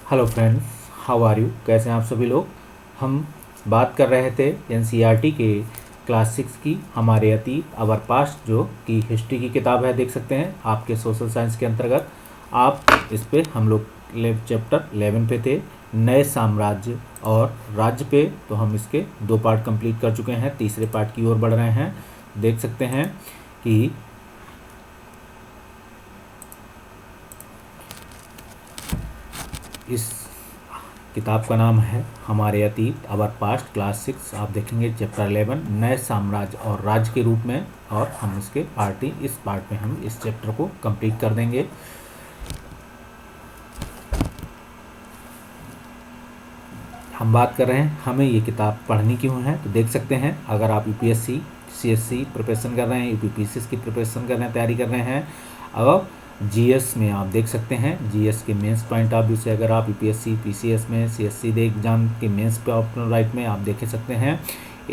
Hello friends, how are you. कैसे हैं आप सभी लोग। हम बात कर रहे थे एनसीईआरटी के क्लास 6 की हमारे अतीत अवर पास्ट जो कि हिस्ट्री की किताब है, देख सकते हैं आपके सोशल साइंस के अंतर्गत। आप इस पे हम लोग चैप्टर 11 पे थे, नए साम्राज्य और राज्य पे। तो हम इसके 2 पार्ट कंप्लीट कर चुके हैं, तीसरे पार्ट की ओर बढ़ रहे हैं। देख सकते हैं कि इस किताब का नाम है हमारे अतीत अवर पास्ट क्लास 6। आप देखेंगे चैप्टर 11 नए साम्राज्य और राज्य के रूप में, और हम इसके इस पार्ट में हम इस चैप्टर को कंप्लीट कर देंगे। हम बात कर रहे हैं हमें ये किताब पढ़नी क्यों है। तो देख सकते हैं अगर आप यूपीएससी सीएससी प्रिपरेशन कर रहे हैं, यूपीपीसीएस की प्रिपरेशन कर रहे हैं, तैयारी कर रहे हैं, और जीएस में आप देख सकते हैं जीएस के मेंस पॉइंट ऑफ व्यू से अगर आप यूपीएससी पीसीएस में सीएससी दे एग्जाम के मेंस पे ऑप्शनल राइट में आप देख सकते हैं,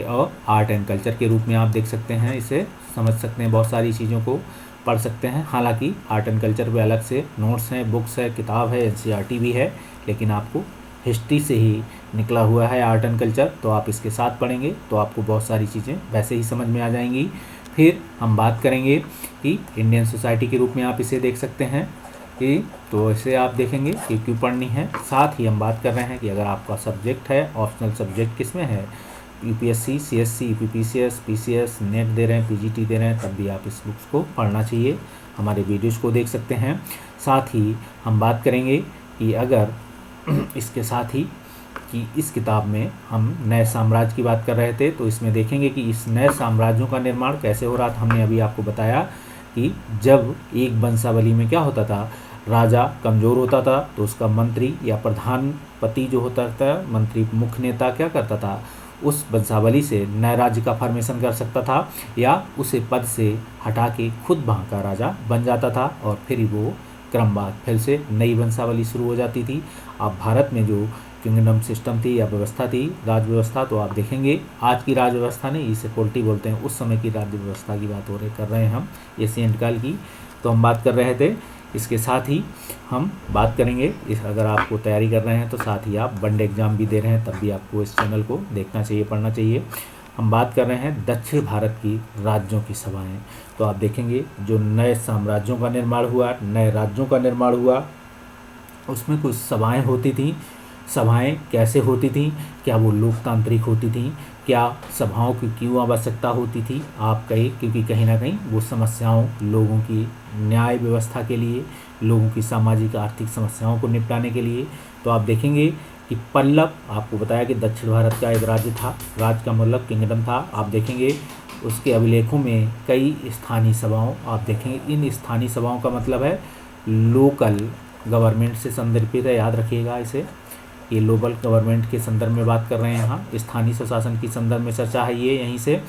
और आर्ट एंड कल्चर के रूप में आप देख सकते हैं, इसे समझ सकते हैं, बहुत सारी चीज़ों को पढ़ सकते हैं। हालांकि आर्ट एंड कल्चर पे अलग से नोट्स हैं, बुक्स है, किताब है, एनसीईआरटी भी है, लेकिन आपको हिस्ट्री से ही निकला हुआ है आर्ट एंड कल्चर। तो आप इसके साथ पढ़ेंगे तो आपको बहुत सारी चीज़ें वैसे ही समझ में आ जाएंगी। फिर हम बात करेंगे कि इंडियन सोसाइटी के रूप में आप इसे देख सकते हैं कि तो इसे आप देखेंगे कि क्यों पढ़नी है। साथ ही हम बात कर रहे हैं कि अगर आपका सब्जेक्ट है, ऑप्शनल सब्जेक्ट किस में है, UPSC CSC UPPCS PCS NET दे रहे हैं, पीजीटी दे रहे हैं, तब भी आप इस बुक्स को पढ़ना चाहिए, हमारे वीडियोज़ को देख सकते हैं। साथ ही हम बात करेंगे कि अगर इसके साथ ही कि इस किताब में हम नए साम्राज्य की बात कर रहे थे, तो इसमें देखेंगे कि इस नए साम्राज्यों का निर्माण कैसे हो रहा था। हमने अभी आपको बताया कि जब एक वंशावली में क्या होता था, राजा कमज़ोर होता था तो उसका मंत्री या प्रधानपति जो होता था, मंत्री मुख्य नेता क्या करता था, उस वंशावली से नए राज्य का फॉर्मेशन कर सकता था, या उसे पद से हटा के खुद वहाँ का राजा बन जाता था, और फिर वो क्रमवार फिर से नई वंशावली शुरू हो जाती थी। अब भारत में जो किंगडम सिस्टम थी या व्यवस्था थी, राज व्यवस्था, तो आप देखेंगे आज की राज व्यवस्था नहीं, इसे पोलिटी बोलते हैं, उस समय की राज्य व्यवस्था की बात कर रहे हैं हम, एशियन काल की। तो हम बात कर रहे थे। इसके साथ ही हम बात करेंगे, इस अगर आपको तैयारी कर रहे हैं तो साथ ही आप वनडे एग्जाम भी दे रहे हैं, तब भी आपको इस चैनल को देखना चाहिए, पढ़ना चाहिए। हम बात कर रहे हैं दक्षिण भारत की राज्यों की सभाएं। तो आप देखेंगे जो नए साम्राज्यों का निर्माण हुआ, नए राज्यों का निर्माण हुआ, उसमें कुछ सभाएं होती थी। सभाएं कैसे होती थी, क्या वो लोकतांत्रिक होती थी, क्या सभाओं की क्यों आवश्यकता होती थी, आप कहें क्योंकि कहीं ना कहीं वो समस्याओं, लोगों की न्याय व्यवस्था के लिए, लोगों की सामाजिक आर्थिक समस्याओं को निपटाने के लिए। तो आप देखेंगे कि पल्लव, आपको बताया कि दक्षिण भारत का एक राज्य था, राज्य का मतलब किंगडम था। आप देखेंगे उसके अभिलेखों में कई स्थानीय सभाओं, आप देखेंगे इन स्थानीय सभाओं का मतलब है लोकल गवर्नमेंट से संदर्भित है, याद रखिएगा इसे, ये लोकल गवर्नमेंट के संदर्भ में बात कर रहे हैं। यहाँ स्थानीय स्वशासन की संदर्भ में चर्चा है ये यहीं से।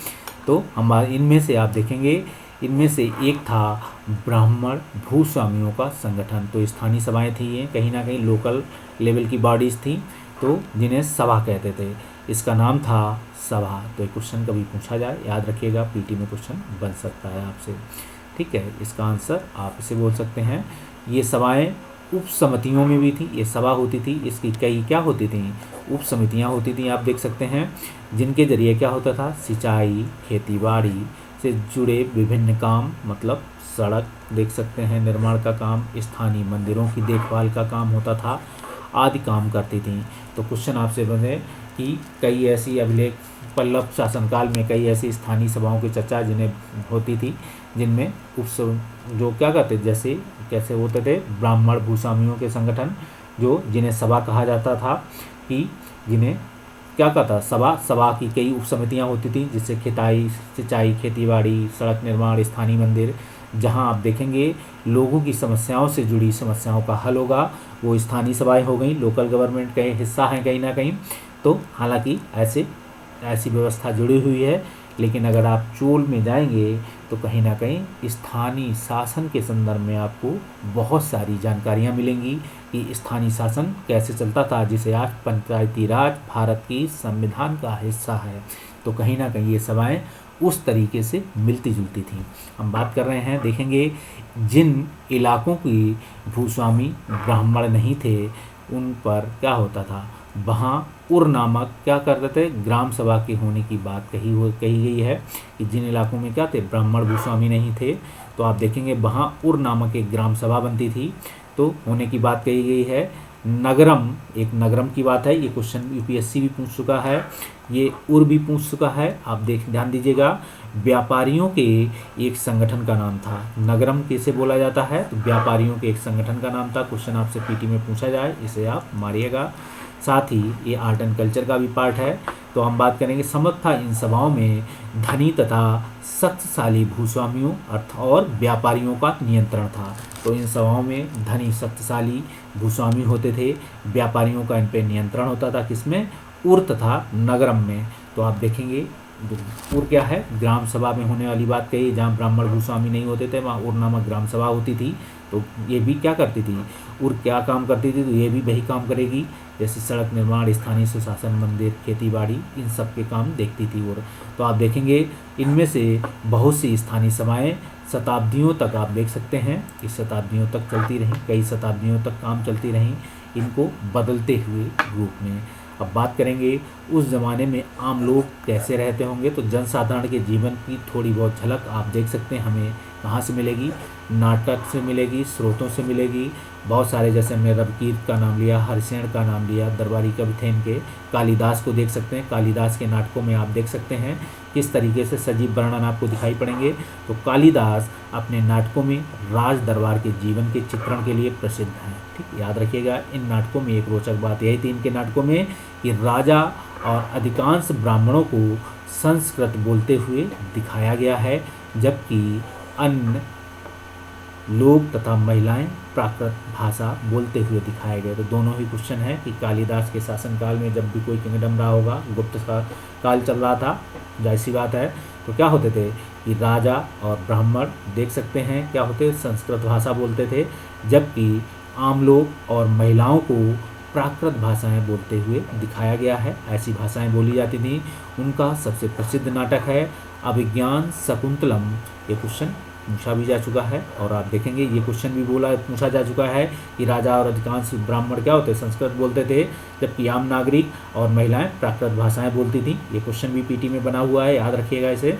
तो हम इनमें से आप देखेंगे, इनमें से एक था ब्राह्मण भूस्वामियों का संगठन। तो स्थानीय सभाएं थी, ये कहीं ना कहीं लोकल लेवल की बॉडीज़ थी, तो जिन्हें सभा कहते थे, इसका नाम था सभा। तो एक क्वेश्चन कभी पूछा जाए, याद रखिएगा, पीटी में क्वेश्चन बन सकता है आपसे, ठीक है। इसका आंसर आप इसे बोल सकते हैं। ये सभाएं उप समितियों में भी थी, ये सभा होती थी, इसकी कई क्या होती थी, उप समितियाँ होती थी, आप देख सकते हैं, जिनके जरिए क्या होता था, सिंचाई, खेतीबाड़ी से जुड़े विभिन्न काम, मतलब सड़क देख सकते हैं, निर्माण का काम, स्थानीय मंदिरों की देखभाल का काम होता था, आदि काम करती थी। तो क्वेश्चन आपसे बने कि कई ऐसी अभिलेख पल्लव शासनकाल में कई ऐसी स्थानीय सभाओं की चर्चा जिन्हें होती थी, जिनमें जो क्या करते, जैसे कैसे होते थे, ब्राह्मण भूस्वामियों के संगठन, जो जिन्हें सभा कहा जाता था, कि जिन्हें क्या कहता, सभा की कई उप समितियाँ होती थी, जिससे सिंचाई, खेतीबाड़ी, सड़क निर्माण, स्थानीय मंदिर, जहाँ आप देखेंगे लोगों की समस्याओं से जुड़ी समस्याओं का हल होगा, वो स्थानीय सभाएं हो गई, लोकल गवर्नमेंट का हिस्सा हैं कहीं ना कहीं। तो हालांकि ऐसी व्यवस्था जुड़ी हुई है, लेकिन अगर आप चोल में जाएंगे तो कहीं ना कहीं स्थानीय शासन के संदर्भ में आपको बहुत सारी जानकारियाँ मिलेंगी कि स्थानीय शासन कैसे चलता था, जिसे आज पंचायती राज भारत की संविधान का हिस्सा है। तो कहीं ना कहीं ये सभाएं उस तरीके से मिलती जुलती थी। हम बात कर रहे हैं, देखेंगे जिन इलाकों की भूस्वामी ब्राह्मण नहीं थे, उन पर क्या होता था, वहाँ उर नामक क्या करते थे, ग्राम सभा के होने की बात कही गई है कि जिन इलाकों में क्या थे, ब्राह्मण भूस्वामी नहीं थे, तो आप देखेंगे वहाँ उर नामक एक ग्राम सभा बनती थी, तो होने की बात कही गई है। नगरम, एक नगरम की बात है, ये क्वेश्चन यूपीएससी भी पूछ चुका है, ये उर भी पूछ चुका है, आप ध्यान दीजिएगा। व्यापारियों के एक संगठन का नाम था, नगरम कैसे बोला जाता है, तो व्यापारियों के एक संगठन का नाम था। क्वेश्चन आपसे पीटी में पूछा जाए, इसे आप मारिएगा। साथ ही ये आर्ट एंड कल्चर का भी पार्ट है। तो हम बात करेंगे, सम्मत था इन सभाओं में धनी तथा शक्तिशाली भूस्वामियों अर्थ और व्यापारियों का नियंत्रण था। तो इन सभाओं में धनी शक्तिशाली भूस्वामी होते थे, व्यापारियों का इन पर नियंत्रण होता था, किसमें, उर तथा नगरम में। तो आप देखेंगे उर क्या है, ग्राम सभा में होने वाली बात कही, जहाँ ब्राह्मण भूस्वामी नहीं होते थे वहाँ उर नामक ग्राम सभा होती थी। तो ये भी क्या करती थी, उर क्या काम करती थी, तो ये भी वही काम करेगी, जैसे सड़क निर्माण, स्थानीय सुशासन, मंदिर, खेती बाड़ी, इन सब के काम देखती थी उर। तो आप देखेंगे इनमें से बहुत सी स्थानीय सभाएँ शताब्दियों तक आप देख सकते हैं कि शताब्दियों तक चलती रहीं, कई शताब्दियों तक काम चलती रहीं, इनको बदलते हुए रूप में। अब बात करेंगे उस ज़माने में आम लोग कैसे रहते होंगे, तो जनसाधारण के जीवन की थोड़ी बहुत झलक आप देख सकते हैं। हमें कहाँ से मिलेगी, नाटक से मिलेगी, स्रोतों से मिलेगी, बहुत सारे, जैसे हमने रविकीर्त का नाम लिया, हरिशेण का नाम लिया, दरबारी कवि थे इनके, कालिदास को देख सकते हैं, कालिदास के नाटकों में आप देख सकते हैं किस तरीके से सजीव वर्णन आपको दिखाई पड़ेंगे। तो कालिदास अपने नाटकों में राज दरबार के जीवन के चित्रण के लिए प्रसिद्ध हैं। ठीक, याद रखिएगा। इन नाटकों में एक रोचक बात यही थी इनके नाटकों में कि राजा और अधिकांश ब्राह्मणों को संस्कृत बोलते हुए दिखाया गया है, जबकि अन्य लोग तथा महिलाएं प्राकृत भाषा बोलते हुए दिखाए गए। तो दोनों ही क्वेश्चन है कि कालिदास के शासनकाल में जब भी कोई किंगडम रहा होगा, गुप्त काल चल रहा था, जाहिर सी बात है, तो क्या होते थे कि राजा और ब्राह्मण देख सकते हैं क्या होते, संस्कृत भाषा बोलते थे, जबकि आम लोग और महिलाओं को प्राकृत भाषाएं बोलते हुए दिखाया गया है। ऐसी भाषाएं बोली जाती थी। उनका सबसे प्रसिद्ध नाटक है अभिज्ञान शकुंतलम। ये क्वेश्चन पूछा भी जा चुका है, और आप देखेंगे ये क्वेश्चन भी पूछा जा चुका है कि राजा और अधिकांश ब्राह्मण क्या होते, संस्कृत बोलते थे, जबकि आम नागरिक और महिलाएं प्राकृत भाषाएं बोलती थी। ये क्वेश्चन भी पीटी में बना हुआ है, याद रखिएगा इसे।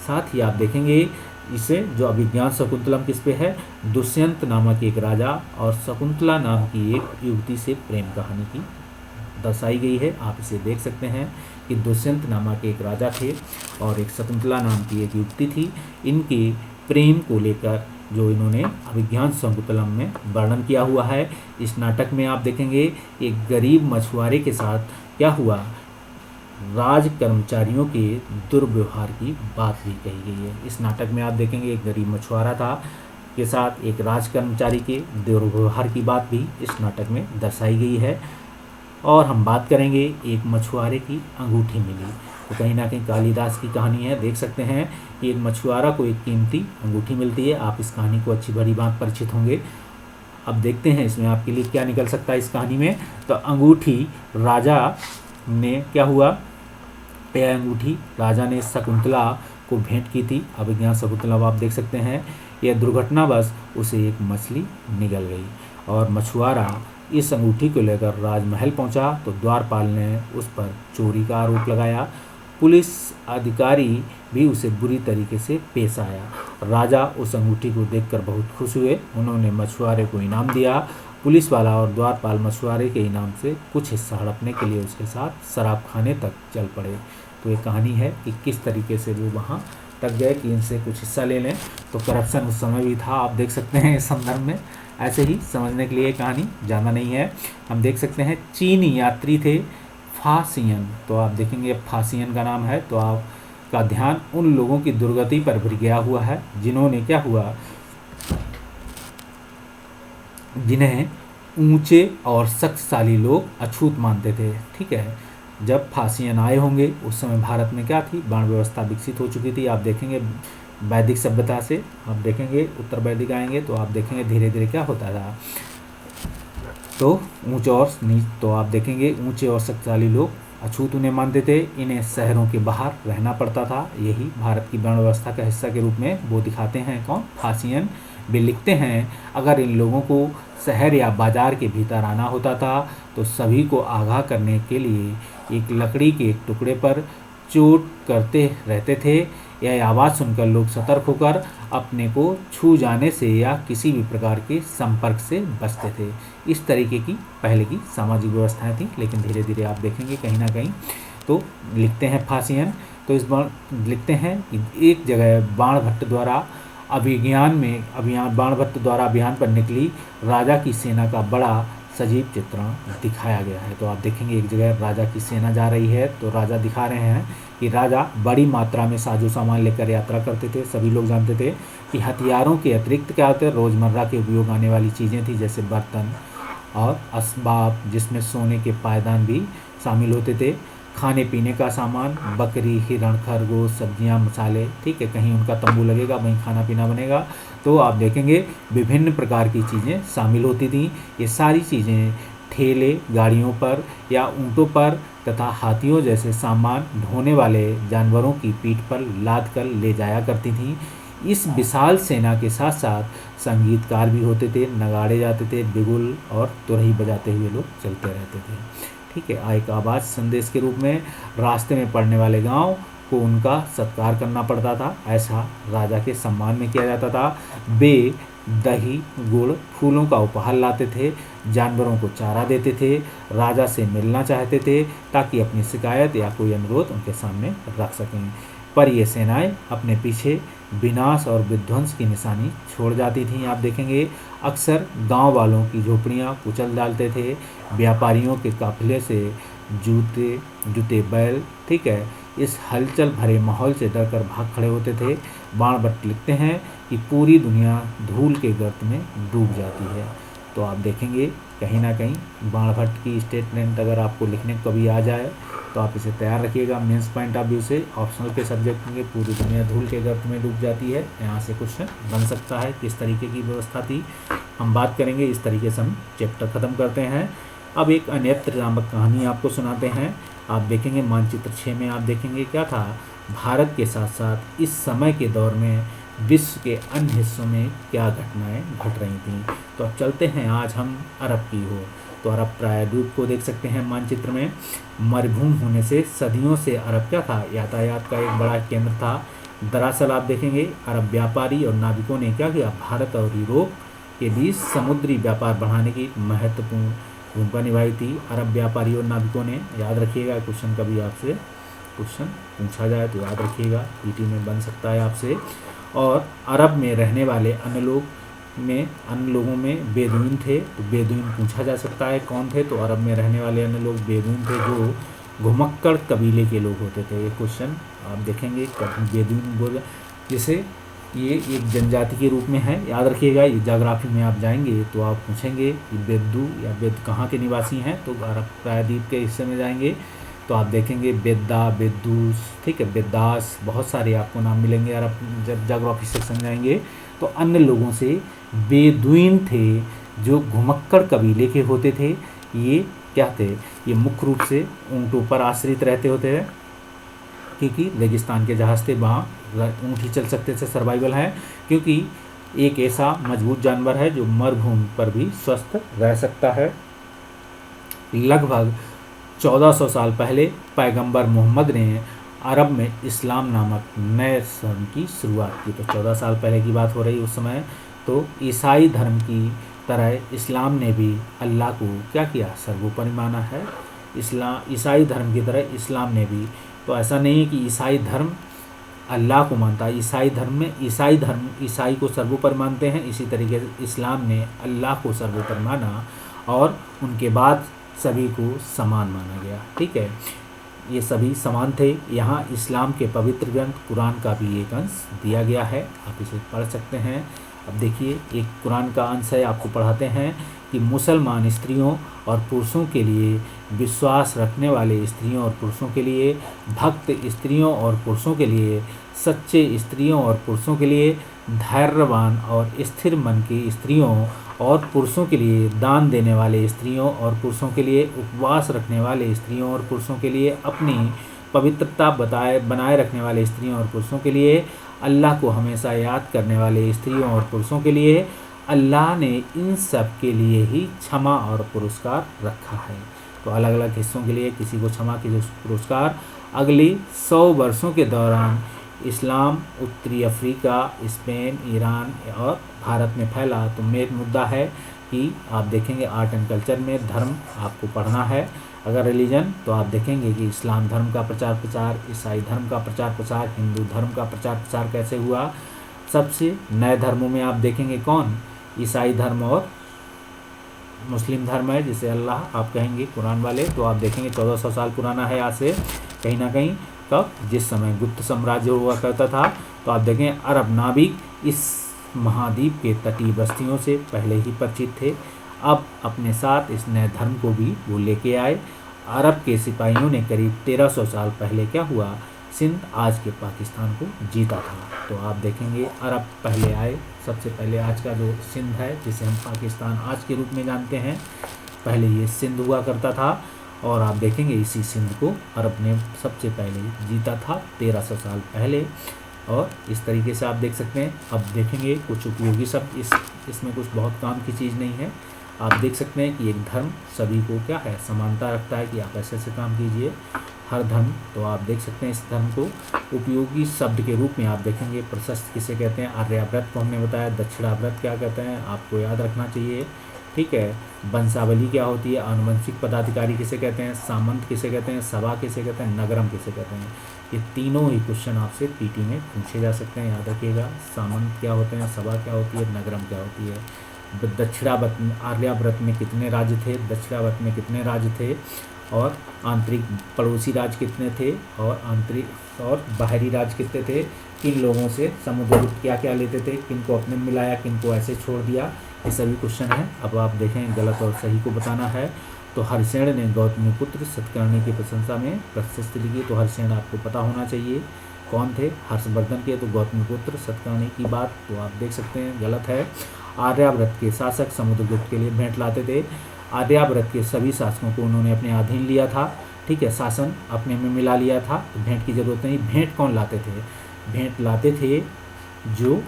साथ ही आप देखेंगे इसे जो अभिज्ञान शकुंतलम किस पे है, दुष्यंत नामक एक राजा और शकुंतला नाम की एक युवती से प्रेम कहानी की दर्शाई गई है। आप इसे देख सकते हैं कि दुष्यंत नामक एक राजा थे और एक शकुंतला नाम की एक युवती थी। इनके प्रेम को लेकर जो इन्होंने अभिज्ञान शकुंतलम में वर्णन किया हुआ है। इस नाटक में आप देखेंगे एक गरीब मछुआरे के साथ क्या हुआ, राज कर्मचारियों के दुर्व्यवहार की बात भी कही गई है। इस नाटक में आप देखेंगे एक गरीब मछुआरा था के साथ एक राज कर्मचारी के दुर्व्यवहार की बात भी इस नाटक में दर्शाई गई है। और हम बात करेंगे एक मछुआरे की अंगूठी मिली, तो कहीं ना कहीं कालिदास की कहानी है। देख सकते हैं कि एक मछुआरा को एक कीमती अंगूठी मिलती है। आप इस कहानी को अच्छी भली बात परिचित होंगे। अब देखते हैं इसमें आपके लिए क्या निकल सकता है इस कहानी में। तो अंगूठी राजा ने क्या हुआ, यह अंगूठी राजा ने शकुंतला को भेंट की थी। अभिज्ञान शकुंतला आप देख सकते हैं, यह दुर्घटनावश उसे एक मछली निगल गई और मछुआरा इस अंगूठी को लेकर राजमहल पहुंचा तो द्वारपाल ने उस पर चोरी का आरोप लगाया। पुलिस अधिकारी भी उसे बुरी तरीके से पेश आया। राजा उस अंगूठी को देखकर बहुत खुश हुए। उन्होंने मछुआरे को इनाम दिया। पुलिस वाला और द्वारपाल मछुआरे के इनाम से कुछ हिस्सा हड़पने के लिए उसके साथ शराब खाने तक चल पड़े। तो ये कहानी है कि किस तरीके से वो वहाँ तक गए कि इनसे कुछ हिस्सा ले लें। तो करप्शन उस समय भी था, आप देख सकते हैं इस संदर्भ में। ऐसे ही समझने के लिए कहानी ज़्यादा नहीं है। हम देख सकते हैं चीनी यात्री थे फासियन। तो आप देखेंगे फासियन का नाम है, तो आपका ध्यान उन लोगों की दुर्गति पर भी गया हुआ है जिन्होंने क्या हुआ, जिन्हें ऊंचे और शक्तिशाली लोग अछूत मानते थे। ठीक है, जब फासियन आए होंगे उस समय भारत में क्या थी, वर्ण व्यवस्था विकसित हो चुकी थी। आप देखेंगे वैदिक सभ्यता से, आप देखेंगे उत्तर वैदिक आएंगे तो आप देखेंगे धीरे धीरे क्या होता था, तो ऊंचे और नीच, तो आप देखेंगे ऊंचे और शक्तिशाली लोग अछूत उन्हें मानते थे। इन्हें शहरों के बाहर रहना पड़ता था। यही भारत की वर्ण व्यवस्था का हिस्सा के रूप में वो दिखाते हैं कौन, फासियन, वे लिखते हैं, अगर इन लोगों को शहर या बाजार के भीतर आना होता था तो सभी को आगाह करने के लिए एक लकड़ी के एक टुकड़े पर चोट करते रहते थे। यह आवाज़ सुनकर लोग सतर्क होकर अपने को छू जाने से या किसी भी प्रकार के संपर्क से बचते थे। इस तरीके की पहले की सामाजिक व्यवस्थाएं थी, लेकिन धीरे धीरे आप देखेंगे कहीं ना कहीं। तो लिखते हैं फासियन, तो इस बार लिखते हैं कि एक जगह बाणभट्ट द्वारा बाणभट्ट द्वारा अभियान पर निकली राजा की सेना का बड़ा सजीव चित्रण दिखाया गया है। तो आप देखेंगे एक जगह राजा की सेना जा रही है, तो राजा दिखा रहे हैं कि राजा बड़ी मात्रा में साजो सामान लेकर यात्रा करते थे। सभी लोग जानते थे कि हथियारों के अतिरिक्त क्या होते हैं, रोज़मर्रा के उपयोग आने वाली चीज़ें थी, जैसे बर्तन और असबाब, जिसमें सोने के पायदान भी शामिल होते थे, खाने पीने का सामान, बकरी, हिरण, खरगोश, सब्जियां, मसाले, ठीक है, कहीं उनका तंबू लगेगा वहीं खाना पीना बनेगा। तो आप देखेंगे विभिन्न प्रकार की चीज़ें शामिल होती थी। ये सारी चीज़ें ठेले, गाड़ियों पर या ऊँटों पर तथा हाथियों जैसे सामान ढोने वाले जानवरों की पीठ पर लाद कर ले जाया करती थीं। इस विशाल सेना के साथ साथ संगीतकार भी होते थे, नगाड़े जाते थे, बिगुल और तुरही बजाते हुए लोग चलते रहते थे, ठीक है। एक आवाज़ संदेश के रूप में रास्ते में पड़ने वाले गांव को उनका सत्कार करना पड़ता था, ऐसा राजा के सम्मान में किया जाता था। वे दही, गुड़, फूलों का उपहार लाते थे, जानवरों को चारा देते थे, राजा से मिलना चाहते थे ताकि अपनी शिकायत या कोई अनुरोध उनके सामने रख सकें। पर ये सेनाएं अपने पीछे विनाश और विध्वंस की निशानी छोड़ जाती थीं। आप देखेंगे अक्सर गांव वालों की झोपड़ियां कुचल डालते थे, व्यापारियों के काफिले से जूते बैल, ठीक है, इस हलचल भरे माहौल से डरकर भाग खड़े होते थे। बाणभट्ट लिखते हैं कि पूरी दुनिया धूल के गर्त में डूब जाती है। तो आप देखेंगे कहीं ना कहीं बाणभट्ट की स्टेटमेंट अगर आपको लिखने कभी आ जाए तो आप इसे तैयार रखिएगा। मेंस पॉइंट ऑफ व्यू से ऑप्शनल के सब्जेक्ट होंगे, पूरी दुनिया धूल के गर्त में डूब जाती है, यहाँ से क्वेश्चन बन सकता है। किस तरीके की व्यवस्था थी हम बात करेंगे। इस तरीके से हम चैप्टर ख़त्म करते हैं। अब एक अन्यत्र नामक कहानी आपको सुनाते हैं। आप देखेंगे मानचित्र 6 में आप देखेंगे क्या था, भारत के साथ साथ इस समय के दौर में विश्व के अन्य हिस्सों में क्या घटनाएं घट रही थीं। तो अब चलते हैं आज हम अरब की ओर। तो अरब प्रायद्वीप को देख सकते हैं मानचित्र में। मरुभूमि होने से सदियों से अरब क्या था, यातायात का एक बड़ा केंद्र था। दरअसल आप देखेंगे अरब व्यापारी और नाविकों ने क्या किया, भारत और यूरोप के बीच समुद्री व्यापार बढ़ाने की महत्वपूर्ण भूमिका निभाई थी। अरब व्यापारी और नाविकों ने, याद रखिएगा, क्वेश्चन कभी आपसे क्वेश्चन पूछा जाए तो याद रखिएगा, पीटी में बन सकता है आपसे। और अरब में रहने वाले अन्य लोगों में बेदुइन थे, तो बेदुइन पूछा जा सकता है कौन थे। तो अरब में रहने वाले अन्य लोग बेदुइन थे, जो घुमक्कड़ कबीले के लोग होते थे। ये क्वेश्चन आप देखेंगे बेदुइन बोल, जिसे ये एक जनजाति के रूप में है, याद रखिएगा। ये ज्योग्राफी में आप जाएंगे तो आप पूछेंगे कि बेद्दू या बेद कहाँ के निवासी हैं, तो अरब प्रायद्वीप के हिस्से में जाएंगे तो आप देखेंगे बेद्दा, बेद्दूस, ठीक है, बेद्दास, बहुत सारे आपको नाम मिलेंगे। अरब जब ज्योग्राफी सेक्शन जाएंगे तो अन्य लोगों से बेदुइन थे जो घुमक्कड़ कबीले के होते थे। ये क्या थे, ये मुख्य रूप से ऊँटों पर आश्रित रहते होते हैं, क्योंकि रेगिस्तान के जहाज़ थे, वहाँ ऊँट ही चल सकते थे, सर्वाइवल है, क्योंकि एक ऐसा मजबूत जानवर है जो मरुभूमि पर भी स्वस्थ रह सकता है। लगभग 1400 साल पहले पैगंबर मोहम्मद ने अरब में इस्लाम नामक नए धर्म की शुरुआत की। तो 14 साल पहले की बात हो रही उस समय। तो ईसाई धर्म की तरह इस्लाम ने भी अल्लाह को क्या किया, सर्वोपरि माना है। ईसाई धर्म की तरह इस्लाम ने भी, तो ऐसा नहीं है कि ईसाई धर्म अल्लाह को मानता है। ईसाई धर्म में ईसाई को सर्वोपरि मानते हैं, इसी तरीके से इस्लाम ने अल्लाह को सर्वोपरि माना और उनके बाद सभी को समान माना गया, ठीक है। ये सभी समान थे। यहाँ इस्लाम के पवित्र ग्रंथ कुरान का भी एक अंश दिया गया है, आप इसे पढ़ सकते हैं। अब देखिए एक कुरान का अंश है, आपको पढ़ाते हैं कि मुसलमान स्त्रियों और पुरुषों के लिए, विश्वास रखने वाले स्त्रियों और पुरुषों के लिए, भक्त स्त्रियों और पुरुषों के लिए, सच्चे स्त्रियों और पुरुषों के लिए, धैर्यवान और स्थिर मन की स्त्रियों और पुरुषों के लिए, दान देने वाले स्त्रियों और पुरुषों के लिए, उपवास रखने वाले स्त्रियों और पुरुषों के लिए, अपनी पवित्रता बनाए रखने वाले स्त्रियों और पुरुषों के लिए, अल्लाह को हमेशा याद करने वाले स्त्रियों और पुरुषों के लिए अल्लाह ने इन सब के लिए ही क्षमा और पुरस्कार रखा है। तो अलग अलग हिस्सों के लिए किसी को क्षमा, किसी को पुरस्कार। अगली 100 वर्षों के दौरान इस्लाम उत्तरी अफ्रीका, स्पेन, ईरान और भारत में फैला। तो मेन मुद्दा है कि आप देखेंगे आर्ट एंड कल्चर में धर्म आपको पढ़ना है। अगर रिलीजन तो आप देखेंगे कि इस्लाम धर्म का प्रचार प्रसार, ईसाई धर्म का प्रचार प्रसार, हिंदू धर्म का प्रचार प्रसार कैसे हुआ। सबसे नए धर्मों में आप देखेंगे कौन, ईसाई धर्म और मुस्लिम धर्म है, जिसे अल्लाह आप कहेंगे कुरान वाले। तो आप देखेंगे 1400 साल पुराना है आज से कहीं ना कहीं। कब, जिस समय गुप्त साम्राज्य हुआ करता था। तो आप देखें अरब नाविक इस महाद्वीप के तटीय बस्तियों से पहले ही परिचित थे। अब अपने साथ इस नए धर्म को भी वो लेके आए। अरब के सिपाहियों ने करीब 1300 साल पहले क्या हुआ, सिंध आज के पाकिस्तान को जीता था। तो आप देखेंगे अरब पहले आए, सबसे पहले आज का जो सिंध है जिसे हम पाकिस्तान आज के रूप में जानते हैं, पहले ये सिंध हुआ करता था। और आप देखेंगे इसी सिंध को अरब ने सबसे पहले जीता था 1300 साल पहले। और इस तरीके से आप देख सकते हैं। अब देखेंगे कुछ उपयोगी शब्द, इसमें कुछ बहुत काम की चीज़ नहीं है। आप देख सकते हैं कि एक धर्म सभी को क्या है, समानता रखता है कि आप ऐसे ऐसे काम कीजिए, हर धर्म। तो आप देख सकते हैं इस धर्म को उपयोगी शब्द के रूप में आप देखेंगे। प्रशस्त किसे कहते हैं, आर्याव्रत को हमने बताया। दक्षिणाव्रत क्या कहते हैं, आपको याद रखना चाहिए, ठीक है। वंशावली क्या होती है, आनुवंशिक पदाधिकारी किसे कहते हैं, सामंत किसे कहते हैं, सभा किसे कहते हैं, नगरम किसे कहते हैं। ये तीनों ही क्वेश्चन आपसे पीटी में पूछे जा सकते हैं, याद रखिएगा। सामंत क्या होते हैं, सभा क्या होती है, नगरम क्या होती है। दक्षिणाव्रत में, आर्याव्रत में कितने राज्य थे, दक्षिणाव्रत में कितने राज्य थे, और आंतरिक पड़ोसी राज्य कितने थे, और आंतरिक और बाहरी राज्य कितने थे। किन लोगों से समुद्रगुप्त क्या क्या लेते थे, किन को अपने मिलाया, किन को ऐसे छोड़ दिया, ये सभी क्वेश्चन हैं। अब आप देखें गलत और सही को बताना है। तो हर्षेण ने गौतमी पुत्र सतकर्णी की प्रशंसा में प्रशस्ति लिखी। तो हर्षेण आपको पता होना चाहिए कौन थे, हर्षवर्धन के। तो गौतमी पुत्र सतकर्णी की बात तो आप देख सकते हैं गलत है। आर्याव्रत के शासक समुद्रगुप्त के लिए भेंट लाते थे। आर्याव्रत के सभी शासकों को उन्होंने अपने अधीन लिया था, ठीक है, शासन अपने में मिला लिया था। तो भेंट की जरूरत नहीं। भेंट कौन लाते थे, भेंट लाते थे जो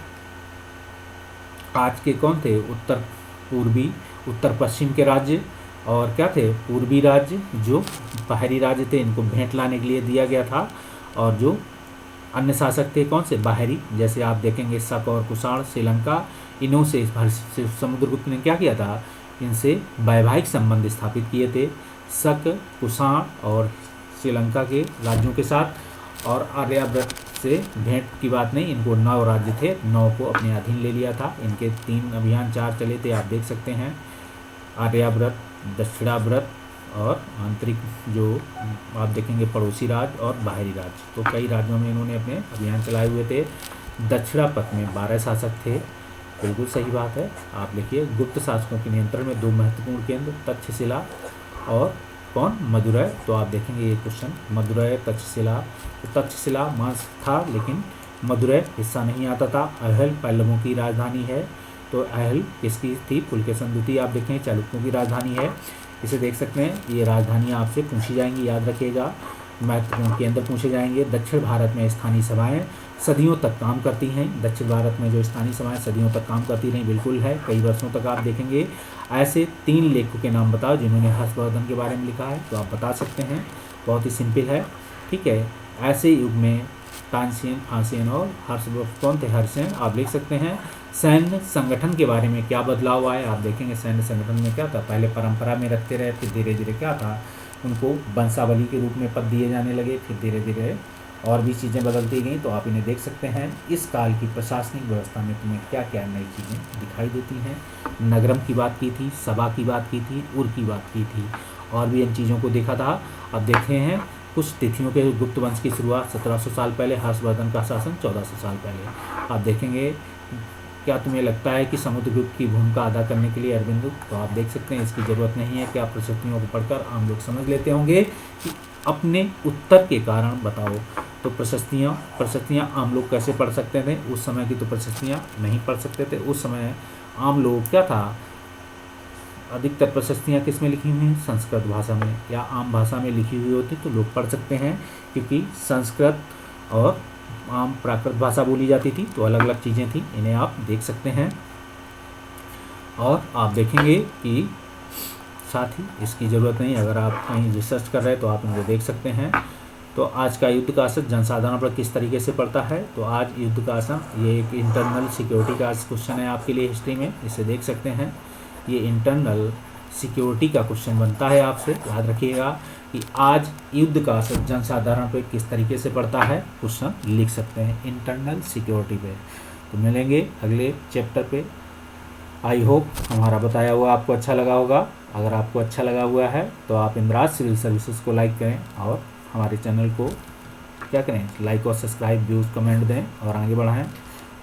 आज के कौन थे, उत्तर पूर्वी उत्तर पश्चिम के राज्य, और क्या थे, पूर्वी राज्य। जो बाहरी राज्य थे इनको भेंट लाने के लिए दिया गया था। और जो अन्य शासक थे कौन से, बाहरी, जैसे आप देखेंगे शक और कुषाण, श्रीलंका, इन्हों से समुद्रगुप्त ने क्या किया था, इनसे वैवाहिक संबंध स्थापित किए थे, शक, कुषाण और श्रीलंका के राज्यों के साथ। और आर्याव्रत से भेंट की बात नहीं, इनको 9 राज्य थे, 9 को अपने अधीन ले लिया था। इनके 3 अभियान 4 चले थे, आप देख सकते हैं। आर्याव्रत, दक्षिणाव्रत और आंतरिक जो आप देखेंगे पड़ोसी राज्य और बाहरी राज्य। तो कई राज्यों में इन्होंने अपने अभियान चलाए हुए थे। दक्षिणापथ में 12 शासक थे, बिल्कुल सही बात है। आप लिखिए गुप्त शासकों के नियंत्रण में 2 महत्वपूर्ण केंद्र, तक्षशिला और कौन, मदुरै। तो आप देखेंगे ये क्वेश्चन, मदुरै, तक्षशिला। तो तक्षशिला मांस था लेकिन मदुरै हिस्सा नहीं आता था। अहल पल्लवों की राजधानी है। तो अहल किसकी थी, पुलकेशन द्वितीय। आप देखें चालुक्यों की राजधानी है, इसे देख सकते हैं। ये राजधानियाँ आपसे पूछी जाएंगी, याद रखिएगा। महत्वपूर्ण केंद्र पूछे जाएंगे। दक्षिण भारत में स्थानीय सभाएं सदियों तक काम करती हैं। दक्षिण भारत में जो स्थानीय सभाएं सदियों तक काम करती रहीं, बिल्कुल है, कई वर्षों तक। आप देखेंगे ऐसे 3 लेखकों के नाम बताओ जिन्होंने हर्षवर्धन के बारे में लिखा है। तो आप बता सकते हैं, बहुत ही सिंपल है, ठीक है। ऐसे युग में तानसेन, फासेन और कौन थे, हर्षेन। आप लिख सकते हैं। सैन्य संगठन के बारे में क्या बदलाव आए, आप देखेंगे सैन्य संगठन में क्या था, पहले परंपरा में रखते रहे, फिर धीरे धीरे क्या था, उनको वंशावली के रूप में पद दिए जाने लगे, फिर धीरे धीरे और भी चीज़ें बदलती गई। तो आप इन्हें देख सकते हैं। इस काल की प्रशासनिक व्यवस्था में तुम्हें क्या क्या नई चीज़ें दिखाई देती हैं। नगरम की बात की थी, सभा की बात की थी, उर की बात की थी, और भी इन चीज़ों को देखा था। अब देखते हैं कुछ तिथियों के। गुप्त वंश की शुरुआत 1700 साल पहले, हर्षवर्धन का शासन 1400 साल पहले। आप देखेंगे क्या तुम्हें लगता है कि समुद्रगुप्त की भूमिका अदा करने के लिए अरविंदो। तो आप देख सकते हैं इसकी ज़रूरत नहीं है कि आप प्रशस्तियों को पढ़कर आम लोग समझ लेते होंगे कि अपने उत्तर के कारण बताओ। तो प्रशस्तियाँ आम लोग कैसे पढ़ सकते थे, उस समय की तो प्रशस्तियाँ नहीं पढ़ सकते थे। उस समय आम लोग क्या था, अधिकतर प्रशस्तियाँ किस में लिखी हुई हैं, संस्कृत भाषा में या आम भाषा में लिखी हुई होती तो लोग पढ़ सकते हैं, क्योंकि संस्कृत और आम प्राकृत भाषा बोली जाती थी, तो अलग अलग चीज़ें थी, इन्हें आप देख सकते हैं। और आप देखेंगे कि साथ ही इसकी ज़रूरत नहीं, अगर आप कहीं रिसर्च कर रहे हैं तो आप इनको देख सकते हैं। तो आज का युद्ध का असर जनसाधारण पर किस तरीके से पड़ता है, तो आज युद्ध का असर, ये एक इंटरनल सिक्योरिटी का क्वेश्चन है आपके लिए हिस्ट्री में, इसे देख सकते हैं। ये इंटरनल सिक्योरिटी का क्वेश्चन बनता है आपसे, याद रखिएगा कि आज युद्ध का असर जनसाधारण पर किस तरीके से पड़ता है, क्वेश्चन लिख सकते हैं इंटरनल सिक्योरिटी पे। तो मिलेंगे अगले चैप्टर पे। आई होप हमारा बताया हुआ आपको अच्छा लगा होगा। अगर आपको अच्छा लगा हुआ है तो आप इंद्राज सिविल सर्विसेज को लाइक करें और हमारे चैनल को क्या करें, लाइक और सब्सक्राइब, व्यूज़, कमेंट दें और आगे बढ़ाएं।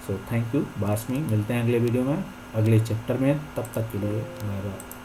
So thank you. बासमी मिलते हैं अगले वीडियो में, अगले चैप्टर में, तब तक के लिए बाय बाय।